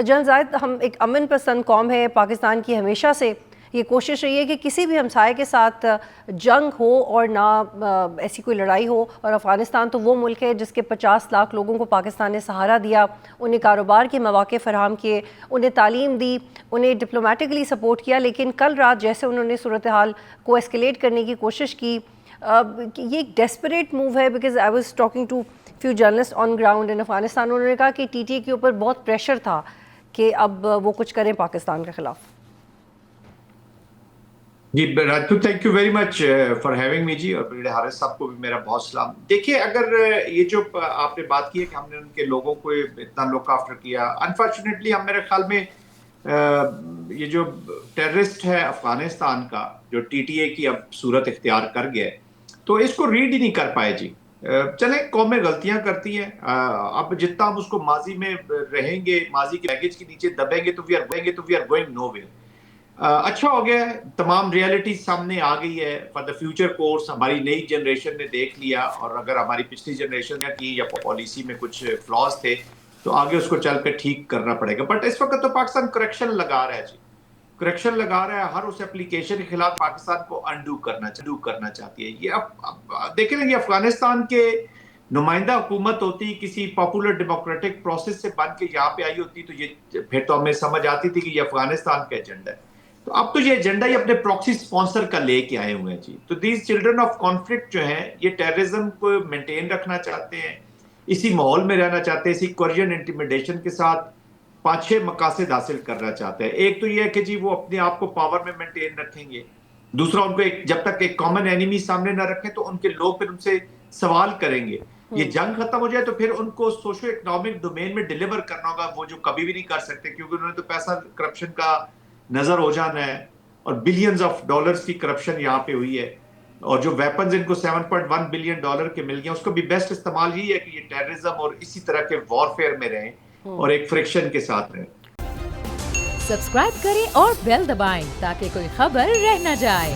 General زاہد، ہم ایک امن پسند قوم ہے، پاکستان کی ہمیشہ سے یہ کوشش رہی ہے کہ کسی بھی ہمسائے کے ساتھ جنگ ہو اور نہ ایسی کوئی لڑائی ہو، اور افغانستان تو وہ ملک ہے جس کے 50 لاکھ لوگوں کو پاکستان نے سہارا دیا، انہیں کاروبار کے مواقع فراہم کیے، انہیں تعلیم دی، انہیں ڈپلومیٹکلی سپورٹ کیا. لیکن کل رات جیسے انہوں نے صورتحال کو ایسکیلیٹ کرنے کی کوشش کی، یہ ایک ڈیسپریٹ موو ہے. Because I was talking to few journalist on ground in Afghanistan. انہوں نے کہا کہ ٹی ٹی اے کے اوپر بہت پریشر تھا کہ اب وہ کچھ کریں پاکستان کے خلاف. جی Raju, thank you very much for having me جی، اور بریگیڈیئر حارث صاحب کو بھی میرا بہت سلام. دیکھیے، اگر یہ جو آپ نے بات کی ہے کہ ہم نے ان کے لوگوں کو اتنا لک آفٹر کیا، انفارچونیٹلی ہم میرے خیال میں یہ جو ٹیررسٹ ہے افغانستان کا، جو ٹی ٹی اے کی اب صورت اختیار کر گیا ہے، تو اس کو ریڈ ہی نہیں کر پائے جی. چلیں، قومیں غلطیاں کرتی ہیں، اب جتنا ہم اس کو ماضی میں رہیں گے، ماضی کے بیگیج کے نیچے دبیں گے تو we are going nowhere. اچھا ہو گیا ہے، تمام ریالٹی سامنے آ گئی ہے. فار دا فیوچر کورس ہماری نئی جنریشن نے دیکھ لیا، اور اگر ہماری پچھلی جنریشن کی یا پالیسی میں کچھ فلاز تھے تو آگے اس کو چل کر ٹھیک کرنا پڑے گا. بٹ اس وقت تو پاکستان کریکشن لگا رہا ہے جی، کریکشن لگا رہا ہے. ہر اس اپلیکیشن کے خلاف پاکستان کو انڈو کرنا چاہتی ہے. یہ اب دیکھیں نا، یہ افغانستان کے نمائندہ حکومت ہوتی، کسی پاپولر ڈیموکریٹک پروسیس سے بن کے یہاں پہ آئی ہوتی، تو یہ پھر تو ہمیں سمجھ آتی تھی کہ یہ افغانستان کا ایجنڈا ہے. تو اب تو یہ ایجنڈا ہی اپنے پراکسی سپانسر کا لے کے آئے ہوئے ہیں جی. تو دیز چلڈرن آف کانفلکٹ جو ہیں، یہ ٹیررزم کو مینٹین رکھنا چاہتے ہیں، اسی ماحول میں رہنا چاہتے ہیں، اسی کوریجن انٹیمیڈیشن کے ساتھ 5-6 مقاصد حاصل کرنا چاہتے ہیں. ایک تو یہ ہے کہ جی وہ اپنے آپ کو پاور میں مینٹین رکھیں گے. دوسرا، ان کو جب تک ایک کامن اینیمی سامنے نہ رکھیں تو ان کے لوگ پھر ان سے سوال کریں گے. یہ جنگ ختم ہو جائے تو پھر ان کو سوشو اکنامک ڈومین میں ڈیلیور کرنا ہوگا، وہ جو کبھی بھی نہیں کر سکتے، کیونکہ انہوں نے تو پیسہ کرپشن کا نظر ہو جانا ہے، اور بلینز آف ڈالرز کی کرپشن یہاں پہ ہوئی ہے. اور جو ویپنز ان کو $7.1 بلین کے مل گئے، اس کو بھی بیسٹ استعمال یہی ہے کہ یہ ٹیررزم اور اسی طرح کے وارفیئر میں رہیں اور ایک فرکشن کے ساتھ رہیں. سبسکرائب کریں اور بیل دبائیں تاکہ کوئی خبر رہ نہ جائے.